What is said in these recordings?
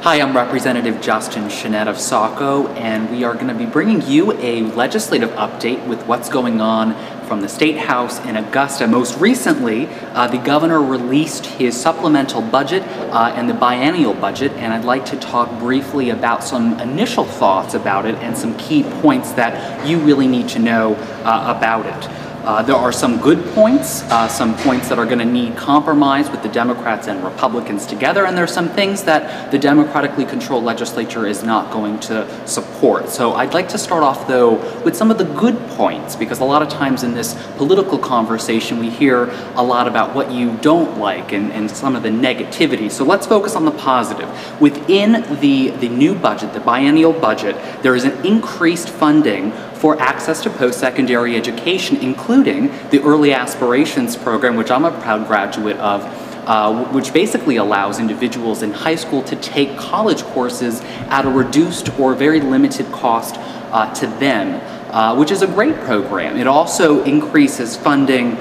Hi, I'm Representative Justin Chenette of Saco, and we are going to be bringing you a legislative update with what's going on from the State House in Augusta. Most recently, the governor released his supplemental budget and the biennial budget, and I'd like to talk briefly about some initial thoughts about it and some key points that you really need to know about it. There are some good points, some points that are going to need compromise with the Democrats and Republicans together, and there are some things that the democratically controlled legislature is not going to support. So I'd like to start off, though, with some of the good points, because a lot of times in this political conversation we hear a lot about what you don't like and some of the negativity. So let's focus on the positive. Within the new budget, the biennial budget, there is an increased funding for access to post-secondary education, including the Early Aspirations program, which I'm a proud graduate of, which basically allows individuals in high school to take college courses at a reduced or very limited cost to them, which is a great program. It also increases funding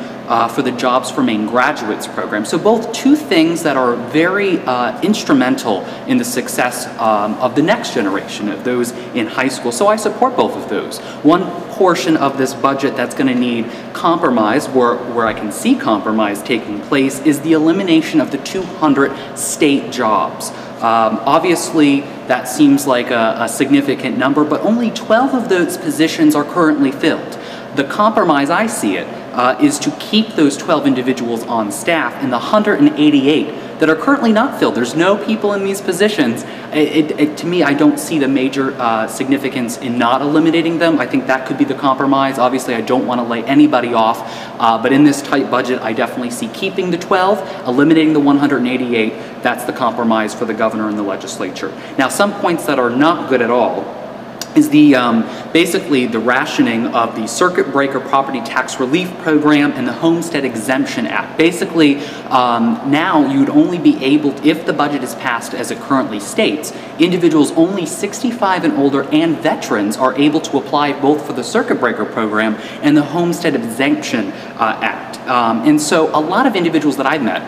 for the Jobs for Maine Graduates program. So both two things that are very instrumental in the success of the next generation of those in high school. So I support both of those. One portion of this budget that's going to need compromise, where I can see compromise taking place, is the elimination of the 200 state jobs. Obviously, that seems like a significant number, but only 12 of those positions are currently filled. The compromise, I see it, is to keep those 12 individuals on staff and the 188 that are currently not filled. There's no people in these positions. To me, I don't see the major significance in not eliminating them. I think that could be the compromise. Obviously, I don't want to lay anybody off, but in this tight budget, I definitely see keeping the 12, eliminating the 188. That's the compromise for the governor and the legislature. Now, some points that are not good at all is the basically the rationing of the circuit breaker property tax relief program and the Homestead Exemption Act. Basically, now you'd only be able to, if the budget is passed as it currently states, individuals only 65 and older and veterans are able to apply both for the circuit breaker program and the Homestead Exemption Act. And so a lot of individuals that I've met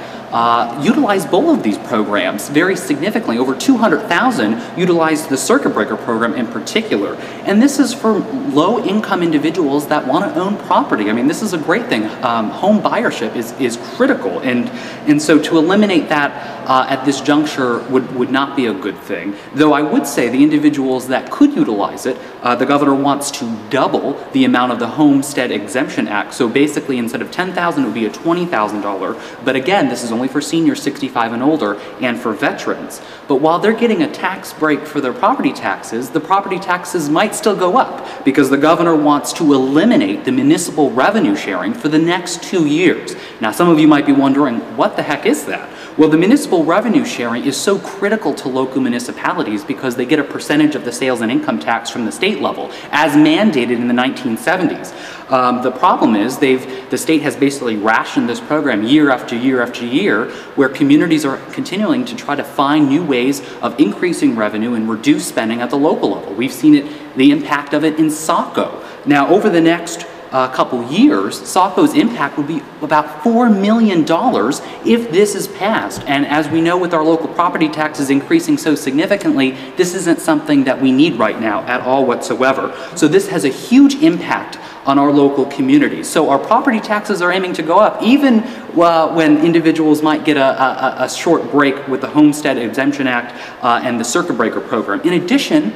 utilize both of these programs very significantly. Over 200,000 utilize the circuit breaker program in particular. And this is for low-income individuals that want to own property. I mean, this is a great thing. Home buyership is critical. And so to eliminate that at this juncture would not be a good thing. Though I would say the individuals that could utilize it, the governor wants to double the amount of the Homestead Exemption Act. So basically, instead of $10,000, it would be a $20,000. But again, this is only for seniors 65 and older and for veterans. But while they're getting a tax break for their property taxes, the property taxes might still go up because the governor wants to eliminate the municipal revenue sharing for the next 2 years. Now, some of you might be wondering, what the heck is that? Well, the municipal revenue sharing is so critical to local municipalities because they get a percentage of the sales and income tax from the state level, as mandated in the 1970s. The problem is the state has basically rationed this program year after year after year, where communities are continuing to try to find new ways of increasing revenue and reduce spending at the local level. We've seen the impact of it in Saco. Now, over the next couple years, Saco's impact would be about $4 million if this is passed. And as we know, with our local property taxes increasing so significantly, this isn't something that we need right now at all whatsoever. So this has a huge impact on our local communities. So our property taxes are aiming to go up, even when individuals might get a short break with the Homestead Exemption Act and the circuit breaker program. In addition,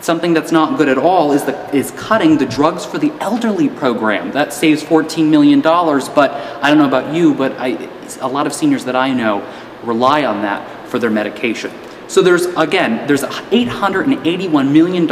something that's not good at all is cutting the Drugs for the Elderly program. That saves $14 million, but I don't know about you, but a lot of seniors that I know rely on that for their medication. So there's an $881 million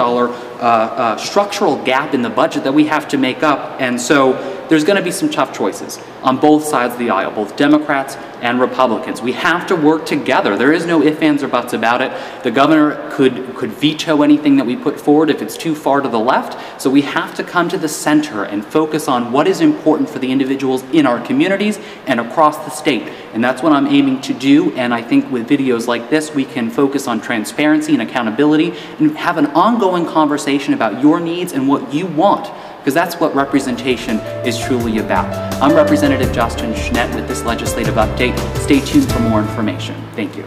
structural gap in the budget that we have to make up, and so there's going to be some tough choices on both sides of the aisle, both Democrats and Republicans. We have to work together. There is no ifs, ands, or buts about it. The governor could veto anything that we put forward if it's too far to the left. So we have to come to the center and focus on what is important for the individuals in our communities and across the state. And that's what I'm aiming to do. And I think with videos like this, we can focus on transparency and accountability and have an ongoing conversation about your needs and what you want, because that's what representation is truly about. I'm Representative Justin Chenette with this legislative update. Stay tuned for more information. Thank you.